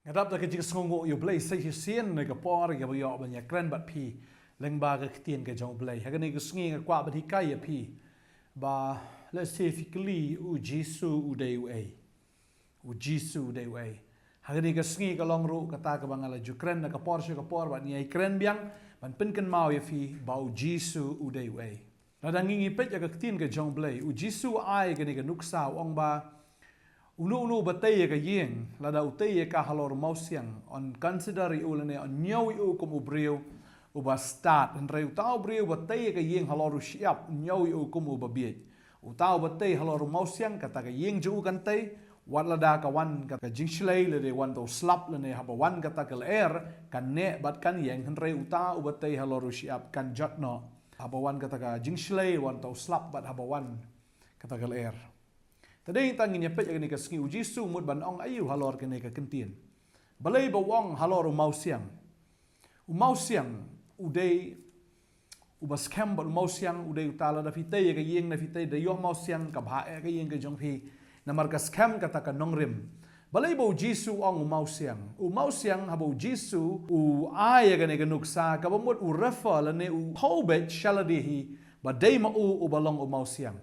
Ngadap da kajing songo yo blai sai sien ne ka por ga yo ba nya kran bat phi leng ba ga ktien ga jong blai ha ga ne ga sngi ga kwa ba thi kai ya phi ba let's say physically u jisu u dei u jisu dei ha ga ne ga sngi ga long ru ka ta ka bangala ju kran na ka por shu ka por ba ni ai kran biang ban pin kan mau ya phi ba u jisu u dei na da ngi pet ya ga ktien ga jong blai u jisu ai ga ne ga nuksa ong ba unu batay ka yeng lada utay ka halor mausiang on consideri ulane on nyawi u kum ubriu uba start en reu tau briu batay ka yeng halor siap nyawi u kum ubabiet utau batay halor mausiang kata ka yeng ju kan tay wan lada ka wan ka jingslei le wan to slap le haba wan kata ka er kan ne bat kan yeng en reu tau batay halor siap kan jotno haba wan kata ka jingslei wan to slap bat haba wan kata ka er. Tadi kita ingin nyepet yang ni kesengi uji su mud ban ong ayu halor kene ke kentien. Balai bawang halor umausiang udai ubas kem bat umausiang udai utala da fitai ke yeng na fitai da yo mausiang ka bha ke yeng ke jong phi na markas kem kata ka nongrim. Balai bau jisu ong umausiang habau jisu u ai ke ne ke nuksa ka bamut u refa lane u hobet shaladihi ba dai ma u balong umausiang.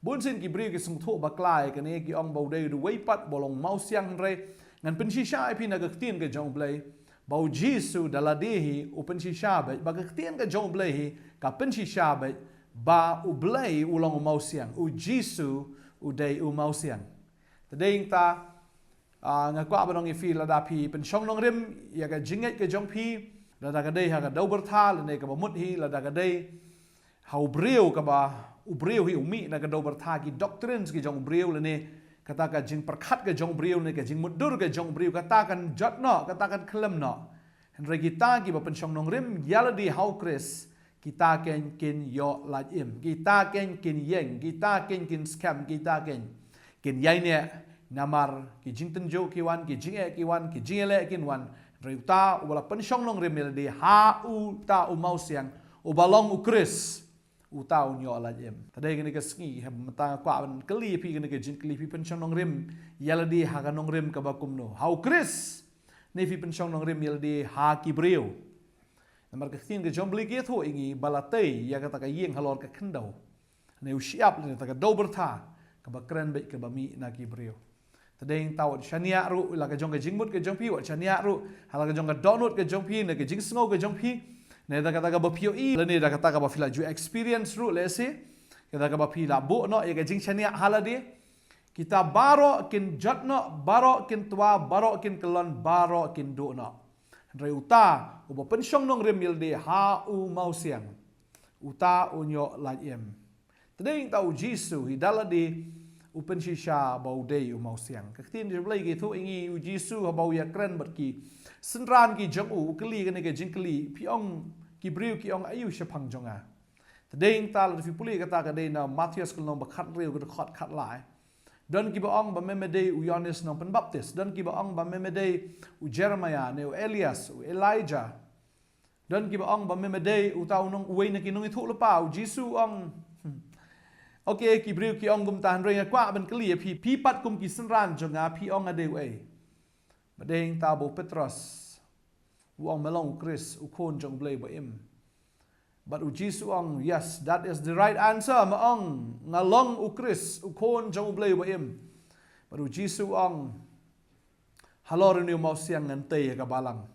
Bunsin ki bri ki sung tho baklai ka ne ki ong bau dei du wei pat bolong mau siang re ngan pen shisha pi na gaktin ka jong blai bau jisu daladehi u pen shisha ba gaktin ka jong blai ka pen shisha ba u blai u long mau siang u jisu u dei u mau siang tadeng ta nga kwa banong ifi la da pi pen shong long rim ya ka jinget ka jong pi la da ka dei ha ka dau bertha la ne ka ba mut hi la da ka dei hau breu ka ba ubreu hi umi na ka do bertha ki doctrines ki jong breu le ne kata ka jing perkhat ka jong breu ne ka jing mudur ka jong breu kata kan jot no kata kan klem no henre kita ki ba penshong nong rim yaladi how chris kita ken kin yo la im kita ken kin yeng kita ken scam kita ken yai ne namar ki jing tenjo ki wan ki jing e ki wan ki jing le kin wan reuta wala penshong nong rim yaladi ha u ta u mau siang u balong u chris utau nyo la jem tadai gani ka ski ha mata kwa ban kali pi gani ka jin kali pi penchong nong rim yaladi ha ga nong rim ka bakum no hau chris ne pi penchong nong rim yaladi ha ki breu namar ka tin ka jombli ke tho ingi balatei ya ka yeng halor ka khendau ne u siap ne ta ka do bertha ka ba kren be ka ba mi na ki breu tadai tau shania ru la ka jong ka jingmut ka jong pi wa shania ru hala ka jong ka donut ka jong pi ne ka jing sngo ka jong pi ne da kata ka ba pio i le ne da kata ka ba fila ju experience ru le se kata ka ba pila bo no ye ka jing chania haladi kita baro kin jotno baro kin tua baro kin kelon baro kin do no re uta u ba penshong nong remil de ha u mau siang uta unyo la em tadeng ta u jisu hidaladi u penshisha ba u de u mau siang ka tin de blai ge thu ingi u jisu ha ba ya kren bar ki senran ki jong u kli ka ne ke jing kli pi ong ki briu ki ong ayu shapang jonga tadeng ta la fi puli ka ta ka de na Matthews kul no ba khat riu ka khot khat lai don ki ba ong ba memede u Yohanes no pen baptist don ki ba ong ba memede u Jeremiah ne u Elias u Elijah don ki ba ong ba memede u tau nong uwe na ki nong thu pa u jisu ong okay ki briu ki ong gum tan re kwa ban kli pi pat kum ki senran jonga pi ong ade we badeng ta bo Petros uang melong Chris ukon jong blai ba im but u jisu ong yes that is the right answer ma ong ngalong u Chris ukon jong blai ba im but u jisu ong halor ni mau siang ngante ka balang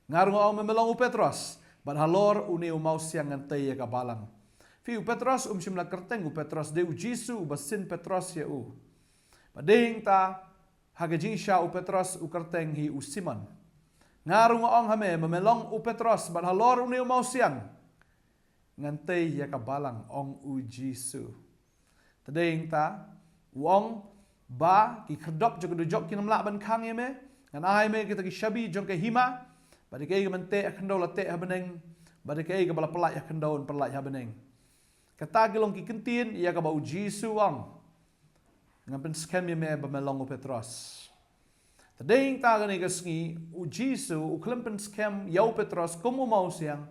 ngarung ong melong u Petros but halor u ni mau siang ngante ka balang fi u Petros simla kerteng u Petros de u jisu basin Petros ya u badeng ta hagajing sha u Petros u kerteng hi u Simon ngarung ong hame memelong u Petros ban halor u mau siang ngantei ya ka balang ong u jisu tadeng ta wong ba ki khodop jog du jok kinam la ban khang ye me ngan ai me kita ki shabi jong ke hima badi ke mente akndo la te habeneng badi ke ga bala pelai akndo pelai habeneng kata gelong ki kentin ya ka ba u jisu ong ngampen scam ye me ba melong u Petros tadeng ta gani ka sngi u jisu u klempen scam yau Petros komu mau siang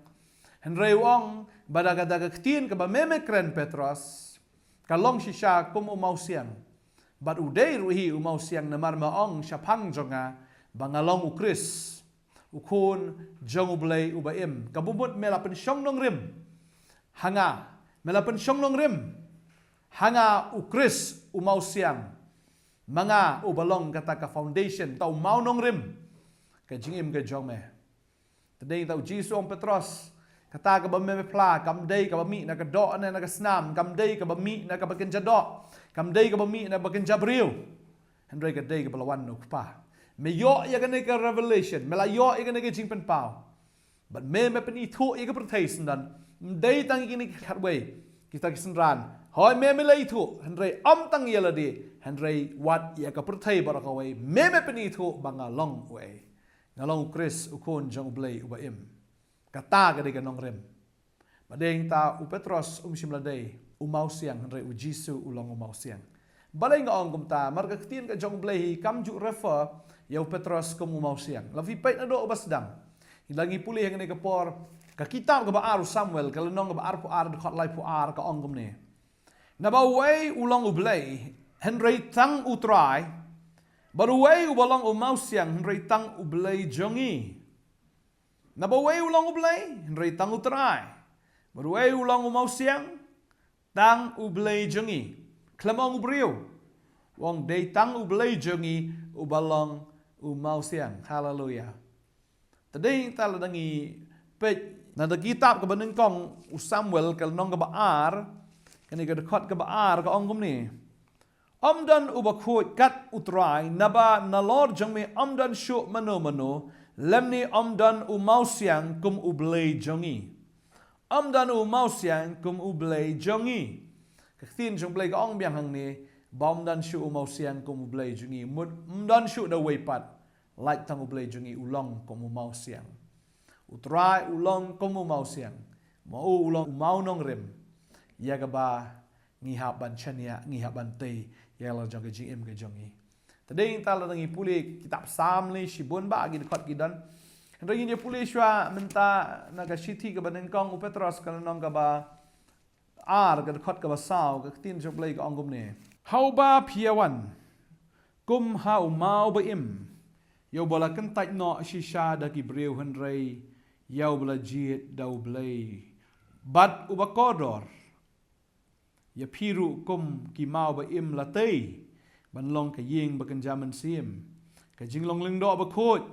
henre ong badaga daga ktin ka ba meme kren Petros kalong shisha komu mau siang bad u dei ruhi u mau siang namar ma ong shapang jonga bangalong u Chris ukun jong ublay ubaim kabumut melapen syong nong rim hanga melapen syong nong rim hanga u Chris umau siang mga ubalong kata ka foundation tau mau nong rim ka jingim ka jong me tadeng tau Jisu ong Petros kata ka ba me pla kam dei ka ba mi na ka do na ka snam kam dei ka ba mi na ka bakin jado kam dei ka ba mi na bakin jabril handrei ka dei ka balawan no pa me yo ya ka ne ka revelation me la yo ya ka ne ka jing pen pau but me pen I thu ya ka protection dan dei tang ki ni khatway kita kisan ran hoi me la I thu handrei tang ya la di handrei wat ya ka protai ba ka way me pen I thu bangalong way ngalong Chris ukon jong ublay ubaim kata ka di ka nong rem badeng ta u Petros simladei umau siang handrei u Jisu ulong umau siang balay nga ong kumta marga ketin ka jong ublay kam ju refer ya u Petros kum umau siang lavi pait na do basdam hilangi pulih yang ni ka por ka kitab ka baaru Samuel ka lenong ka baar pu ar dekat lai pu ar ka ong kum ni na ba way ulong ublay handrei tang utrai baru way ubalong umau siang handrei tang ublay jongi nabaway ulang ublay, henry tang utray. Baruay ulang umau siang, tang ublay jongi. Klamang ubriyo. Wong day tang ublay jongi, ubalong umau siang. Hallelujah. Today taladangi pet na kitab ka baneng kong Samuel kalnong ka baar, kani ka dekot ka baar ka ongkom ni. Amdan ubakut kat utray, naba na Lord jong me amdan syuk mano-mano, lemni amdan umau siang kum ublay jongi. Amdan umau siang kum ublay jongi. Kaktin jong blay ka ong biang hang ni, baumdan syu umau siang kum ublay jongi. Mdan syu da waypat, like tang ublay jongi ulong kum umau siang. Utray ulong kum umau siang. Mau ulong umau nong rim. Ya ba ngihap ban chania, ngihap ban tei, ya la jong ka jing ka jongi. Tadeng tala nangi puli kitab Samli Shibun ba agi dekat gidan. Hendak dia puli shwa menta naga shiti ke baden kong Petros kalau nong ka ba ar ke dekat ke ba sau ke tin jok lay ka ongum ne. Hau ba piawan kum hau mau ba im. Yo bola kentai no shisha da ki breu henrei yau bela jit dau blay. Bat uba kodor. Ya piru kum ki mau ba im latei. Ban long ka ying bakan jaman sim. Ka jing long ling do ba khot.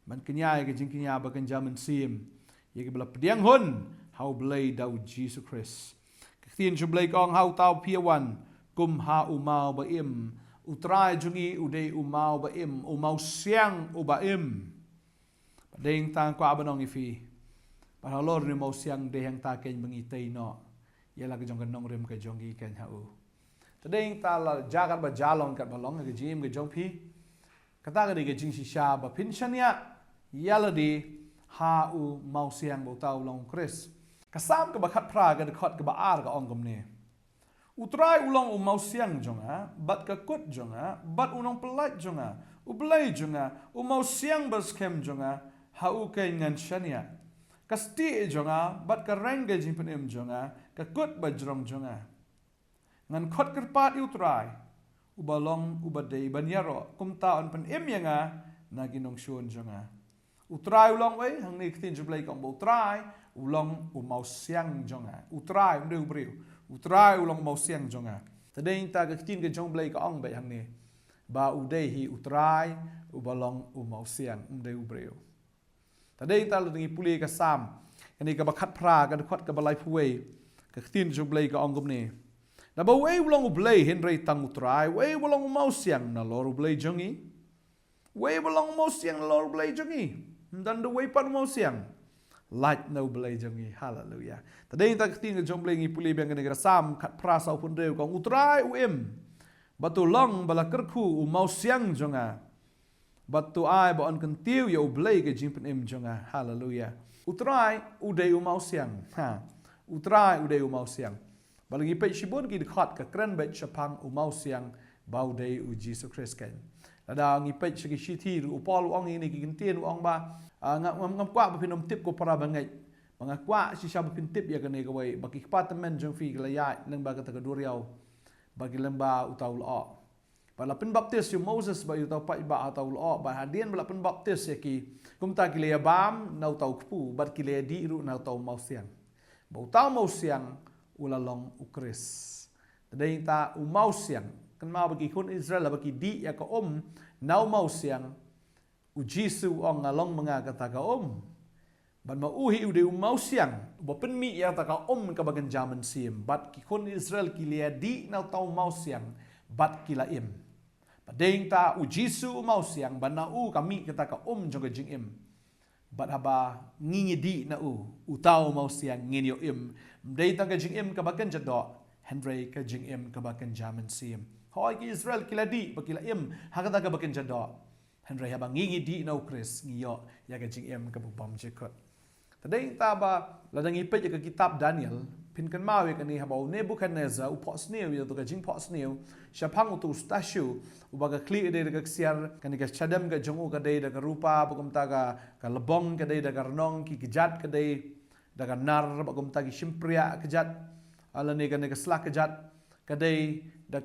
Ban kenyai ka jing kenya bakan jaman sim. Ye ka bela pediang hun. Hau blay dau Jesus Christ. Ka tien ju blay kong hau tau piawan. Kum ha umau ba im. Utrai jungi udai umau ba im. Umau siang uba im. Padeng tang kwa abanong ifi. Pahalor ni mau siang dehang ta ken bangitay no. Yala ka jong kanong rim ka jong ki ken hau. Tadeng tala jagat ba jalong kat balong ke jim ke jongpi kata ke jing shisha ba pinchania yala di ha u mau siang bo tau long Chris kasam ke bakat pra ke dekot ke ba ar ka ongkom ni utrai ulong u mau siang jonga bat ka kut jonga bat unong pelat jonga u blai jonga u mau siang bas kem jonga ha u ke ngan shania kasti jonga bat ka rengge jing penem jonga ka kut ba jrong jonga ngan khot kerpat utrai ubalong ubadei banyaro kumta on pen yanga na ginong shun jonga utrai ulong wei hang ni ktin jublai kong utrai ulong umau siang jonga utrai mdeu breu utrai ulong mau siang jonga tadeng ta ktin ke jong blai ka ong bai hang ni ba udei hi utrai ubalong umau siang mdeu breu tadeng ta lengi puli ka sam ani ka bakat pra ka khot ka balai puwei ka ktin jublai ka ong gum ni na ba way ulong ublay henrei tang utrai, way ulong umau siang na lor ublay jongi. Way ulong umau siang na lor ublay jongi. Dan do way pan umau siang. Light na ublay jongi. Hallelujah. Tadeng tak keting jong blay ngi puli biang negara sam kat prasa upun reu kong utrai uim. Batu long bala kerku umau siang jonga. Batu ai ba on kentiu ya ublay ke jimpen im jonga. Hallelujah. Utrai udai umau siang. Utrai udai umau siang. Balagi pej shibun ki dekat ke keren bet chapang umau siang bau day u Jesus Christ kan. Lada ngi pej segi shiti u pol ong ini ki gentien ong ba ngam kwa ba pinom tip ko para bangai. Mga kwa si siya ba pin tip ya kane kawai baki department jong fi glayat nang ba kata keduriaw bagi lemba utaw lo. bala pen baptis yu Moses ba yu tau pa iba atau lo ba hadien bala pen baptis ki kum ta ki le bam nau tau kpu bat ki le di ru nau tau mau siang ba tau mau siang ulalong ukris tadai ta u mau siang kan mau bagi kun Israel bagi di ya ka nau mau siang u Jisu ong along mga kata ka ban mauhi ude mau siang ba pen mi ya ta ka ka bagan jaman sim bat ki kun Israel ki le di nau tau mau siang bat ki la padeng ta u Jisu mau siang ban na kami kata ka jong ka jing bat haba ngingi di na tau mau siang ngin yo dei ta ka jing ka bagan jado Henry ka jing ka bagan jaman sim hoi ki Israel ki la di ba ki la ha kata ka bagan jado Henry haba ngingi di na ukris ngiyo ya ka jing ka bubam jekot tadeng ta ba ladang ipet ya ka kitab Daniel pinkan mawi kani habau Nebuchadnezzar upos new ya to ka jing pos new syapang utu stasyu ubaga kli de ka siar kani ka chadam ka jongu ka de da ka rupa pagum ta ka lebong ka de da ka renong ki kejat ka de da ka nar pagum ta ki simpria kejat ala ne ka slak kejat ka de da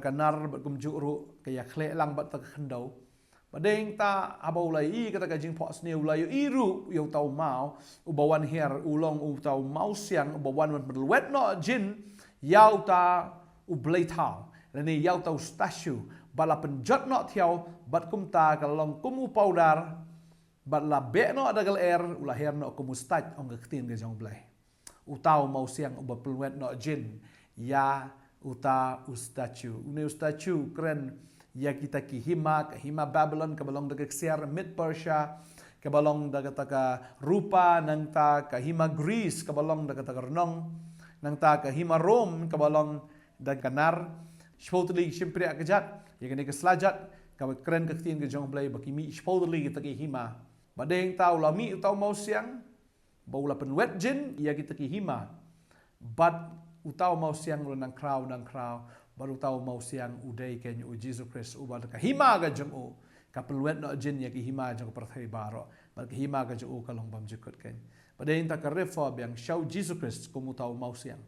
ka nar pagum juru ka ya khle lang bat ta khandau badeng ta abau lai kata ka jing pos new lai iru yo tau mau ubawan her ulong tau mau siang ubawan man berluet no jin yau ta ublei tau lani yau tau stasyu bala penjot no tiau bat kum ta kalong kum paudar bat la be no adagal ulah her no kum stat ong ketin ke jong blai utau mau siang uba berluet no jin ya uta ustachu une ustachu keren ya kita ki hima Babylon ka balong daga siar mid Persia ka balong daga taka rupa nang ta ka hima Greece ka balong daga taka renong nang ta ka hima Rome ka balong daga nar shpotli simpre akajat ya kani ka slajat ka keren ka tin ka jong blai bakimi shpotli kita ki hima badeng tau lami utau mau siang baula penwet jin ya kita ki hima but utau mau siang nang kraw baru tahu mau siang udai kenya u Jesus Christ ubal ka hima ga jong ka peluet no jin ya ki hima jong perthai baro bal ka hima ga jong kalong bam jikot ken pada inta ka reform yang show Jesus Christ komu tahu mau siang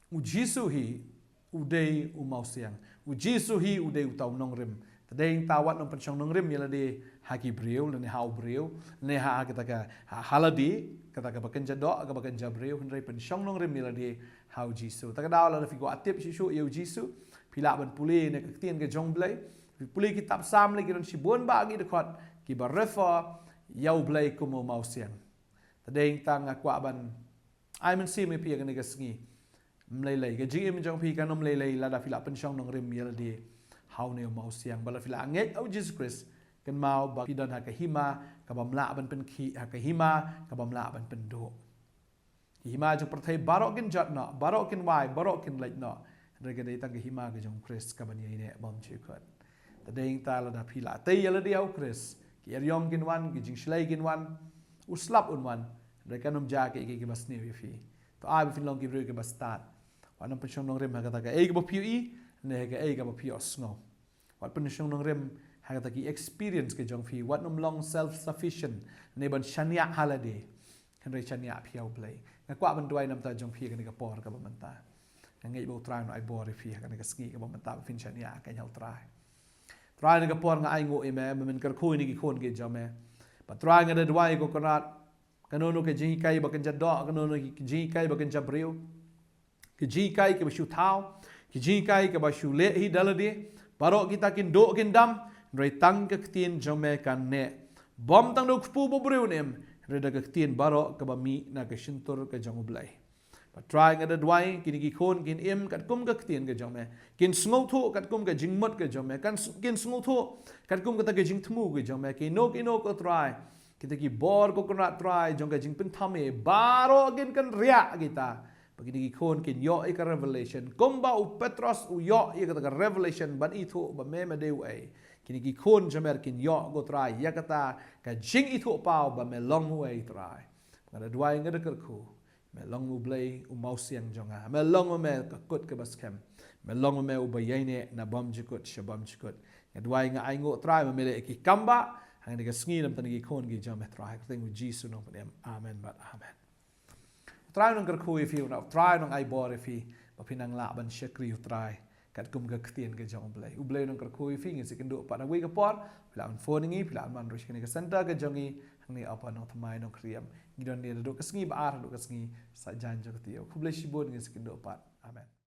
u Jesus hi udai u mau siang u Jesus hi udai u tahu nongrim tadeng tawat no penchong nongrim yala de haki breu ne hau breu ne ha kita ka haladi kata ka bakan jado ka bakan jabreu hendrai penchong nongrim yala de how Jesus ta daw la figo atip sisu eu Jesus pila ban puli ne ka tien ke jong blai puli kitab sam le giron sibon ba gi dekot ki barefa yau blai kumo mau siang tadeng tang akwa ban ai men si me pia ne ka sngi mlei ke jing jong pi kan mlei la da fila penchong nong rim yel di how ne mau siang bala fila anget au Jesus Christ kan mau ba pidan ha ka hima ka bamla ban pen ki ha ka hima ka bamla ban pen do hima jong perthai barok kin jat no barok kin wai barok kin lek no rega dei tang hima ke jong Christ ka ban ne bom chikot tadeng ta la da phila te yala di au Christ ki yom kin wan ki jing shlai kin wan uslap un wan rega nom ja ke ki bas ne fi to ai fin long ki bru ke bas start wan nam pechong nong rem ha ka e ke bo piu i ne ke e ke bo piu sngo wat pechong nong rem ha ka ki experience ke jong fi wat nom long self sufficient ne ban shania halade kan re shania piau play na kwa ban duai nam ta jong phi kan ka por ka ban ta ngai bo trai no ai bor phi kan ka ski ka ban ta fin shania ka nyal trai ka por nga ai ngo e me men kar khoi ni ki khon ke jame ba trai nga de duai ko kanat kanono ke jing kai ba kan jado kanono ki jing kai ba kan jabreu ki jing kai ke ba shu thao ki jing kai ke ba shu le hi dalade barok kita kin do kin dam rei tang ka tin jome kan ne bom tang do kpu bo breu nem reda ka tien baro ka bami na ka shintur ka jong blai pa try nga da dwai kin ki khon kin em kat kum ka tien ka jong me kin sngo thu kat kum ka jing mot ka jong me kan kin sngo thu kat kum ka ta ka jing thmu ka jong me ki no ko try kita ki bor ko kena try jong ka jing pin thame baro kin kan ria kita pagi ki khon kin yo e ka revelation komba u Petros u yo e ka revelation ban i thu ba me deu ai kini ki khon jamer kin yo go try ya kata ka jing i thu pau ba me long way try ngada duai ngada ker khu me long u blai u mau siang jonga me long me ka kot ke bas kem me long me u ba yaine na bam jikot shabam jikot ngada duai nga ai ngo try me le ki kamba hang ni ka sngi nam tan ki khon ki jam try ka thing with Jesus no them amen but amen try nong ker khu if you now try nong ai bor if ba pinang la ban shekri try kat kum ga ktien ga jong blai ublai nong kar khoi fi ngi sikindo pa na wi ga por plan phone ngi plan man rosh kini ga center ga jongi hangni apa nong thamai nong kriam ngidon dia do kasngi ba ar do kasngi sa jan jog tio kublai shibon ngi sikindo pa amen